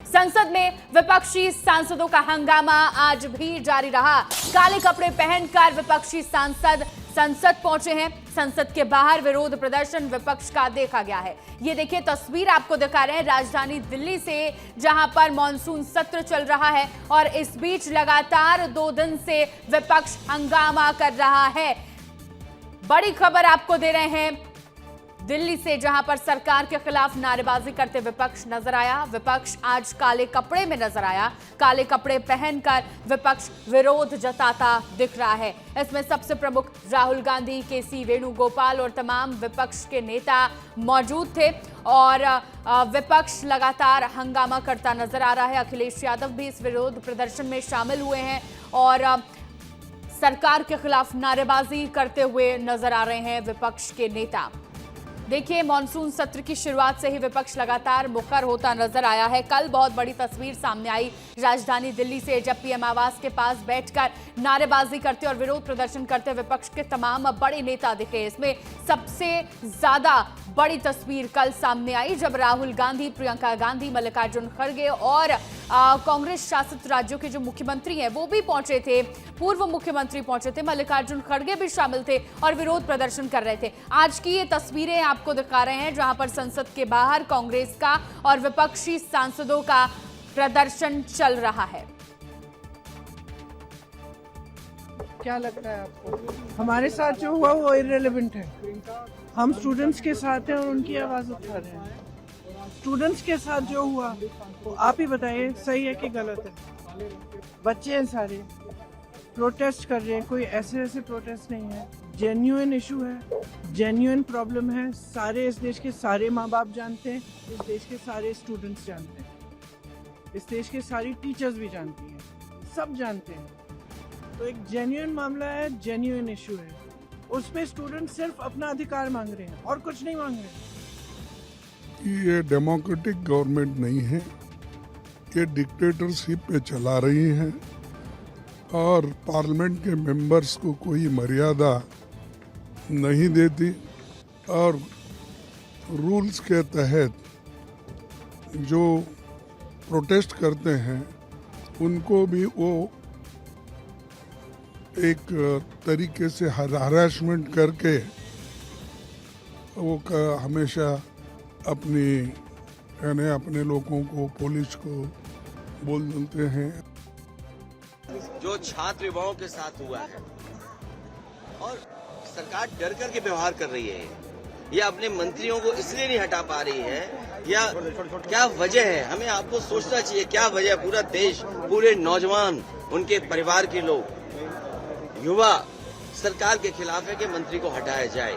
संसद में विपक्षी सांसदों का हंगामा आज भी जारी रहा। काले कपड़े पहनकर विपक्षी सांसद संसद पहुंचे हैं। संसद के बाहर विरोध प्रदर्शन विपक्ष का देखा गया है। ये देखिए तस्वीर आपको दिखा रहे हैं राजधानी दिल्ली से, जहां पर मॉनसून सत्र चल रहा है और इस बीच लगातार 2 दिन से विपक्ष हंगामा कर रहा है। बड़ी खबर आपको दे रहे हैं दिल्ली से, जहां पर सरकार के खिलाफ नारेबाजी करते विपक्ष नजर आया। विपक्ष आज काले कपड़े में नजर आया। काले कपड़े पहनकर विपक्ष विरोध जताता दिख रहा है। इसमें सबसे प्रमुख राहुल गांधी, केसी वेणुगोपाल और तमाम विपक्ष के नेता मौजूद थे और विपक्ष लगातार हंगामा करता नजर आ रहा है। अखिलेश यादव भी इस विरोध प्रदर्शन में शामिल हुए हैं और सरकार के खिलाफ नारेबाजी करते हुए नजर आ रहे हैं विपक्ष के नेता। देखिए मॉनसून सत्र की शुरुआत से ही विपक्ष लगातार मुखर होता नजर आया है। कल बहुत बड़ी तस्वीर सामने आई राजधानी दिल्ली से, जब पीएम आवास के पास बैठकर नारेबाजी करते और विरोध प्रदर्शन करते विपक्ष के तमाम बड़े नेता दिखे। इसमें सबसे ज्यादा बड़ी तस्वीर कल सामने आई जब राहुल गांधी, प्रियंका गांधी, मल्लिकार्जुन खड़गे और कांग्रेस शासित राज्यों के जो मुख्यमंत्री हैं वो भी पहुंचे थे। पूर्व मुख्यमंत्री पहुंचे थे, मल्लिकार्जुन खड़गे भी शामिल थे और विरोध प्रदर्शन कर रहे थे। आज की ये तस्वीरें आपको दिखा रहे हैं जहां पर संसद के बाहर कांग्रेस का और विपक्षी सांसदों का प्रदर्शन चल रहा है। क्या लगता है आपको? हमारे साथ जो हुआ वो इररिलेवेंट है। हम स्टूडेंट्स के साथ हैं और उनकी आवाज उठा रहे हैं। स्टूडेंट्स के साथ जो हुआ वो आप ही बताइए, सही है कि गलत है? बच्चे हैं सारे, प्रोटेस्ट कर रहे हैं, कोई ऐसे प्रोटेस्ट नहीं है। जेन्युइन इशू है, जेन्युइन प्रॉब्लम है। सारे इस देश के सारे माँ बाप जानते हैं, इस देश के सारे स्टूडेंट्स जानते हैं, इस देश के सारी टीचर्स भी जानती हैं, सब जानते हैं। तो एक जेन्युइन मामला है, जेन्युइन इशू है। उसमें स्टूडेंट सिर्फ अपना अधिकार मांग रहे हैं और कुछ नहीं मांग रहे। ये डेमोक्रेटिक गवर्नमेंट नहीं है, ये डिक्टेटरशिप पे चला रही है और पार्लियामेंट के मेंबर्स को कोई मर्यादा नहीं देती और रूल्स के तहत जो प्रोटेस्ट करते हैं उनको भी वो एक तरीके से हरासमेंट करके वो हमेशा अपने लोगों को, पुलिस को बोल देते हैं। जो छात्र युवाओं के साथ हुआ है और सरकार डर कर के व्यवहार कर रही है या अपने मंत्रियों को इसलिए नहीं हटा पा रही है या क्या वजह है, हमें आपको सोचना चाहिए क्या वजह। पूरा देश, पूरे नौजवान, उनके परिवार के लोग, युवा सरकार के खिलाफ है कि मंत्री को हटाया जाए,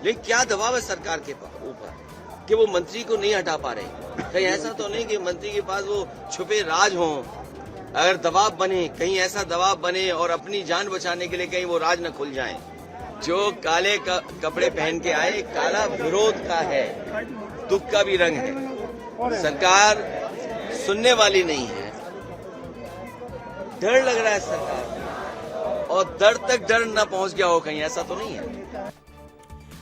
लेकिन क्या दबाव है सरकार के ऊपर कि वो मंत्री को नहीं हटा पा रहे। कहीं ऐसा तो नहीं कि मंत्री के पास वो छुपे राज हों, अगर दबाव बने, कहीं ऐसा दबाव बने और अपनी जान बचाने के लिए कहीं वो राज न खुल जाएं। जो काले कपड़े पहन के आए, काला विरोध का है, दुख का भी रंग है। सरकार सुनने वाली नहीं है, डर लग रहा है सरकार को, और डर तक डर न पहुंच गया हो कहीं, ऐसा तो नहीं है।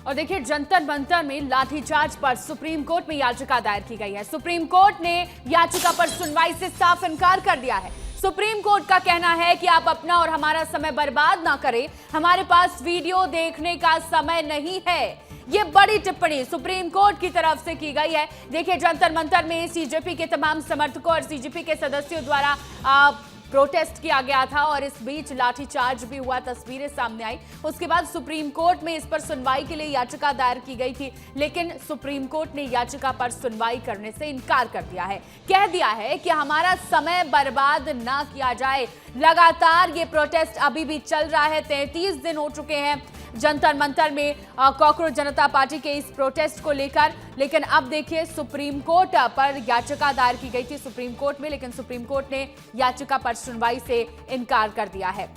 और देखिए जंतर मंतर में लाठीचार्ज पर सुप्रीम कोर्ट में याचिका दायर की गई है। सुप्रीम कोर्ट ने याचिका पर सुनवाई से साफ इनकार कर दिया है। सुप्रीम कोर्ट का कहना है कि आप अपना और हमारा समय बर्बाद ना करें, हमारे पास वीडियो देखने का समय नहीं है। ये बड़ी टिप्पणी सुप्रीम कोर्ट की तरफ से की गई है। देखिए जंतर मंतर में सीजेपी के तमाम समर्थकों और सीजेपी के सदस्यों द्वारा प्रोटेस्ट किया गया था और इस बीच लाठीचार्ज भी हुआ, तस्वीरें सामने आई। उसके बाद सुप्रीम कोर्ट में इस पर सुनवाई के लिए याचिका दायर की गई थी, लेकिन सुप्रीम कोर्ट ने याचिका पर सुनवाई करने से इनकार कर दिया है। कह दिया है कि हमारा समय बर्बाद ना किया जाए। लगातार ये प्रोटेस्ट अभी भी चल रहा है, 33 दिन हो चुके हैं जंतर मंतर में कॉकरोच जनता पार्टी के इस प्रोटेस्ट को लेकर। लेकिन अब देखिए सुप्रीम कोर्ट पर याचिका दायर की गई थी सुप्रीम कोर्ट में, लेकिन सुप्रीम कोर्ट ने याचिका पर सुनवाई से इनकार कर दिया है।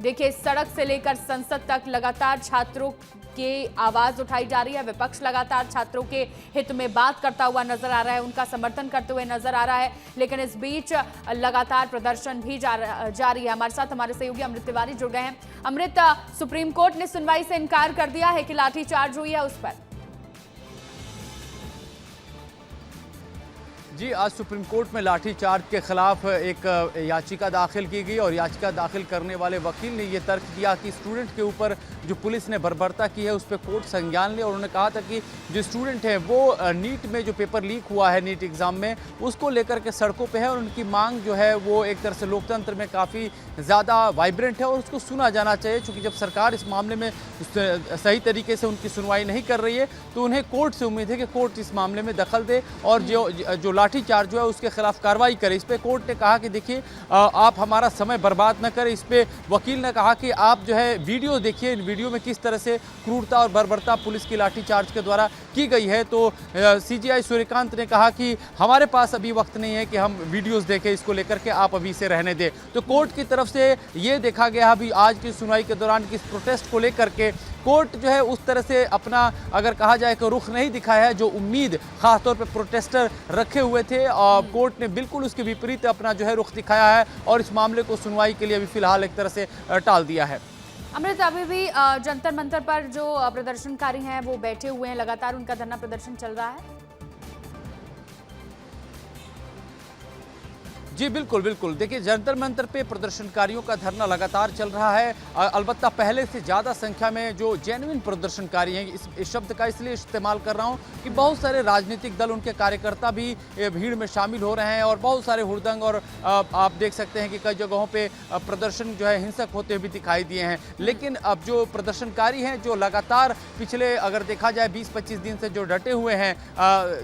देखिए सड़क से लेकर संसद तक लगातार छात्रों की आवाज उठाई जा रही है। विपक्ष लगातार छात्रों के हित में बात करता हुआ नजर आ रहा है, उनका समर्थन करते हुए नजर आ रहा है, लेकिन इस बीच लगातार प्रदर्शन भी जारी है। हमारे साथ हमारे सहयोगी अमृत तिवारी जुड़ गए हैं। अमृत, सुप्रीम कोर्ट ने सुनवाई से इनकार कर दिया है कि लाठीचार्ज हुई है उस पर? जी, आज सुप्रीम कोर्ट में लाठीचार्ज के खिलाफ एक याचिका दाखिल की गई और याचिका दाखिल करने वाले वकील ने यह तर्क दिया कि स्टूडेंट के ऊपर जो पुलिस ने बर्बरता की है उस पर कोर्ट संज्ञान ले। और उन्होंने कहा था कि जो स्टूडेंट है वो नीट में जो पेपर लीक हुआ है नीट एग्ज़ाम में उसको लेकर के सड़कों पे है और उनकी मांग जो है वो एक तरह से लोकतंत्र में काफ़ी ज़्यादा वाइब्रेंट है और उसको सुना जाना चाहिए। चूँकि जब सरकार इस मामले में सही तरीके से उनकी सुनवाई नहीं कर रही है तो उन्हें कोर्ट से उम्मीद है कि कोर्ट इस मामले में दखल दे और जो लाठीचार्ज जो है उसके खिलाफ कार्रवाई करे। इस पे कोर्ट ने कहा कि देखिए आप हमारा समय बर्बाद न करें। इस पे वकील ने कहा कि आप जो है वीडियो देखिए, इन वीडियो में किस तरह से क्रूरता और बर्बरता पुलिस की लाठीचार्ज के द्वारा की गई है। तो सीजीआई सूर्यकांत ने कहा कि हमारे पास अभी वक्त नहीं है कि हम वीडियोस देखें, इसको लेकर के आप अभी से रहने दें। तो कोर्ट की तरफ से ये देखा गया अभी आज की सुनवाई के दौरान कि इस प्रोटेस्ट को लेकर के कोर्ट जो है उस तरह से अपना अगर कहा जाए कि रुख नहीं दिखाया है जो उम्मीद खासतौर पे प्रोटेस्टर रखे हुए थे। और कोर्ट ने बिल्कुल उसके विपरीत अपना जो है रुख दिखाया है और इस मामले को सुनवाई के लिए अभी फिलहाल एक तरह से टाल दिया है। अमृत, अभी भी जंतर मंतर पर जो प्रदर्शनकारी हैं वो बैठे हुए हैं, लगातार उनका धरना प्रदर्शन चल रहा है। जी बिल्कुल बिल्कुल, देखिए जंतर मंतर पे प्रदर्शनकारियों का धरना लगातार चल रहा है। अलबत्ता पहले से ज़्यादा संख्या में जो जेन्युइन प्रदर्शनकारी हैं, इस शब्द का इसलिए इस्तेमाल कर रहा हूँ कि बहुत सारे राजनीतिक दल, उनके कार्यकर्ता भी भीड़ में शामिल हो रहे हैं और बहुत सारे हुड़दंग और आप देख सकते हैं कि कई जगहों पे प्रदर्शन जो है हिंसक होते हुए दिखाई दिए हैं। लेकिन अब जो प्रदर्शनकारी हैं जो लगातार पिछले अगर देखा जाए 20-25 दिन से जो डटे हुए हैं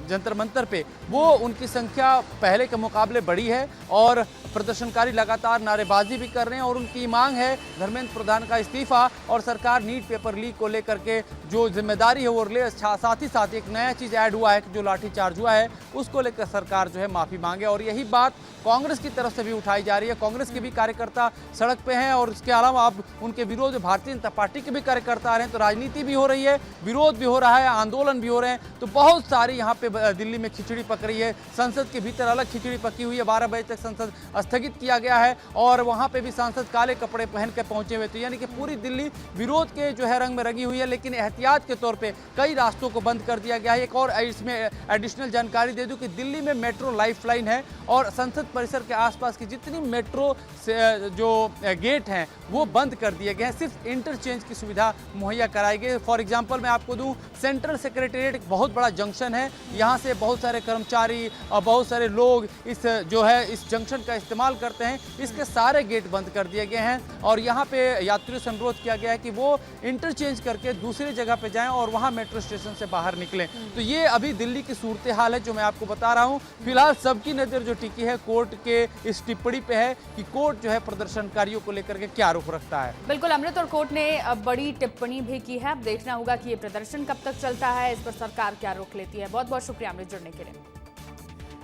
जंतर मंतर पे, वो उनकी संख्या पहले के मुकाबले बढ़ी है और प्रदर्शनकारी लगातार नारेबाजी भी कर रहे हैं और उनकी मांग है धर्मेंद्र प्रधान का इस्तीफा और सरकार नीट पेपर लीक को लेकर के जो जिम्मेदारी है वो ले। साथ ही साथ एक नया चीज़ ऐड हुआ है कि जो लाठीचार्ज हुआ है उसको लेकर सरकार जो है माफ़ी मांगे और यही बात कांग्रेस की तरफ से भी उठाई जा रही है। कांग्रेस के भी कार्यकर्ता सड़क पे हैं और इसके अलावा अब उनके विरोध भारतीय जनता पार्टी के भी कार्यकर्ता आ रहे हैं। तो राजनीति भी हो रही है, विरोध भी हो रहा है, आंदोलन भी हो रहे हैं। तो बहुत सारी यहाँ पे दिल्ली में खिचड़ी पक रही है। संसद के भीतर अलग खिचड़ी पकी हुई है। 12 बजे तक संसद स्थगित किया गया है और वहाँ पे भी सांसद काले कपड़े पहन के पहुंचे हुए। तो यानी कि पूरी दिल्ली विरोध के जो है रंग में रंगी हुई है। लेकिन एहतियात के तौर पे कई रास्तों को बंद कर दिया गया है। एक और इसमें एडिशनल जानकारी दे दूं कि दिल्ली में मेट्रो लाइफलाइन है और संसद परिसर के आसपास की जितनी मेट्रो से जो गेट हैं वो बंद कर दिए गए हैं। सिर्फ इंटरचेंज की सुविधा मुहैया कराई गई। फॉर एग्जाम्पल मैं आपको दूं, सेंट्रल सेक्रेटेरिएट एक बहुत बड़ा जंक्शन है। यहाँ से बहुत सारे कर्मचारी और बहुत सारे लोग इस जंक्शन का इस्तेमाल करते हैं। इसके सारे गेट बंद कर दिए गए हैं और यहाँ पे यात्रियों से अनुरोध किया गया है कि वो इंटरचेंज करके दूसरी जगह पे जाएं और वहाँ मेट्रो स्टेशन से बाहर निकलें। तो ये अभी दिल्ली की सूरत हाल है जो मैं आपको बता रहा हूँ। फिलहाल सबकी नज़र जो टिकी है कोर्ट के इस टिप्पणी पे है कि कोर्ट जो है प्रदर्शनकारियों को लेकर के क्या रुख रखता है। बिल्कुल अमृत, और कोर्ट ने बड़ी टिप्पणी भी की है। अब देखना होगा कि ये प्रदर्शन कब तक चलता है, इस पर सरकार क्या रुख लेती है। बहुत बहुत शुक्रिया अमृत जुड़ने के लिए।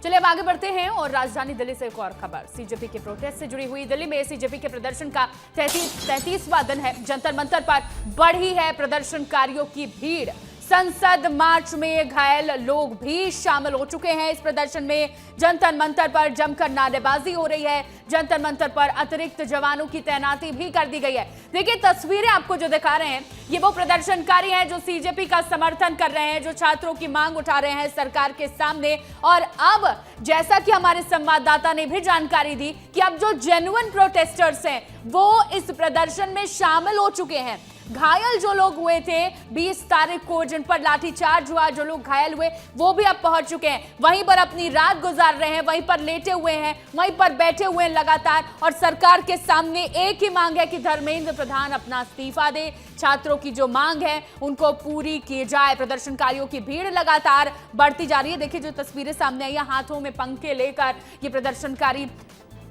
चलिए अब आगे बढ़ते हैं और राजधानी दिल्ली से एक और खबर। सीजेपी के प्रोटेस्ट से जुड़ी हुई। दिल्ली में सीजेपी के प्रदर्शन का 33वां दिन है। जंतर मंतर पर बढ़ी है प्रदर्शनकारियों की भीड़। संसद मार्च में घायल लोग भी शामिल हो चुके हैं इस प्रदर्शन में। जंतर मंतर पर जमकर नारेबाजी हो रही है। जंतर मंतर पर अतिरिक्त जवानों की तैनाती भी कर दी गई है। देखिए तस्वीरें आपको जो दिखा रहे हैं ये वो प्रदर्शनकारी हैं जो सीजेपी का समर्थन कर रहे हैं, जो छात्रों की मांग उठा रहे हैं सरकार के सामने। और अब जैसा कि हमारे संवाददाता ने भी जानकारी दी कि अब जो जेन्युइन प्रोटेस्टर्स हैं वो इस प्रदर्शन में शामिल हो चुके हैं। घायल जो लोग हुए थे 20 तारीख को जिन पर लाठीचार्ज हुआ, जो लोग घायल हुए वो भी अब पहुंच चुके हैं। वहीं पर अपनी रात गुजार रहे हैं, वहीं पर लेटे हुए हैं, वहीं पर बैठे हुए हैं लगातार। और सरकार के सामने एक ही मांग है कि धर्मेंद्र प्रधान अपना इस्तीफा दे। छात्रों की जो मांग है उनको पूरी की जाए। प्रदर्शनकारियों की भीड़ लगातार बढ़ती जा रही है। देखिए जो तस्वीरें सामने आई, हाथों में पंखे लेकर ये प्रदर्शनकारी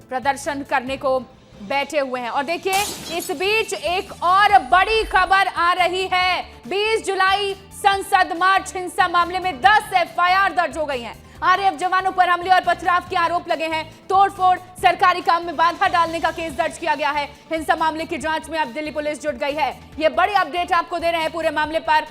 प्रदर्शन करने को बैठे हुए हैं। और देखिए इस बीच एक और बड़ी खबर आ रही है। 20 जुलाई संसद मार्च हिंसा मामले में 10 एफआईआर दर्ज हो गई हैं। आरएएफ जवानों पर हमले और पथराव के आरोप लगे हैं। तोड़फोड़, सरकारी काम में बाधा डालने का केस दर्ज किया गया है। हिंसा मामले की जांच में अब दिल्ली पुलिस जुट गई है। ये बड़ी अपडेट आपको दे रहे हैं पूरे मामले पर।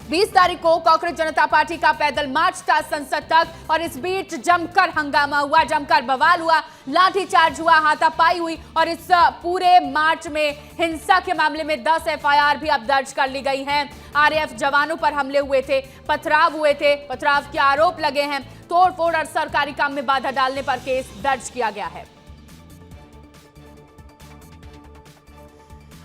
20 तारीख को कांग्रेस जनता पार्टी का पैदल मार्च था संसद तक और इस बीच जमकर हंगामा हुआ, जमकर बवाल हुआ, लाठीचार्ज हुआ, हाथापाई हुई और इस पूरे मार्च में हिंसा के मामले में 10 एफआईआर भी अब दर्ज कर ली गई हैं। आरएएफ जवानों पर हमले हुए थे, पथराव हुए थे, पथराव के आरोप लगे हैं, तोड़फोड़ और सरकारी काम में बाधा डालने पर केस दर्ज किया गया है।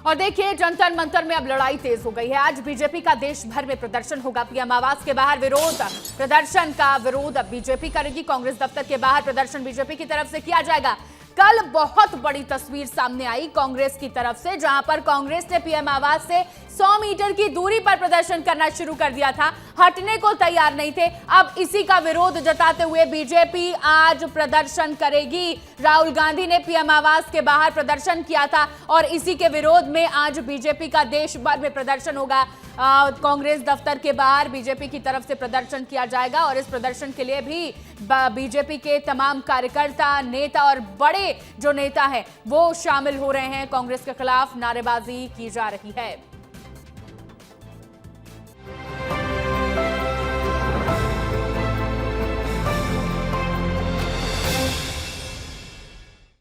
और देखिए जंतर मंतर में अब लड़ाई तेज हो गई है। आज बीजेपी का देश भर में प्रदर्शन होगा। पीएम आवास के बाहर विरोध प्रदर्शन का विरोध अब बीजेपी करेगी। कांग्रेस दफ्तर के बाहर प्रदर्शन बीजेपी की तरफ से किया जाएगा। कल बहुत बड़ी तस्वीर सामने आई कांग्रेस की तरफ से, जहां पर कांग्रेस ने पीएम आवास से 100 मीटर की दूरी पर प्रदर्शन करना शुरू कर दिया था, हटने को तैयार नहीं थे। अब इसी का विरोध जताते हुए बीजेपी आज प्रदर्शन करेगी। राहुल गांधी ने पीएम आवास के बाहर प्रदर्शन किया था और इसी के विरोध में आज बीजेपी का देश भर में प्रदर्शन होगा। कांग्रेस दफ्तर के बाहर बीजेपी की तरफ से प्रदर्शन किया जाएगा और इस प्रदर्शन के लिए भी बीजेपी के तमाम कार्यकर्ता, नेता और बड़े जो नेता हैं वो शामिल हो रहे हैं। कांग्रेस के खिलाफ नारेबाजी की जा रही है।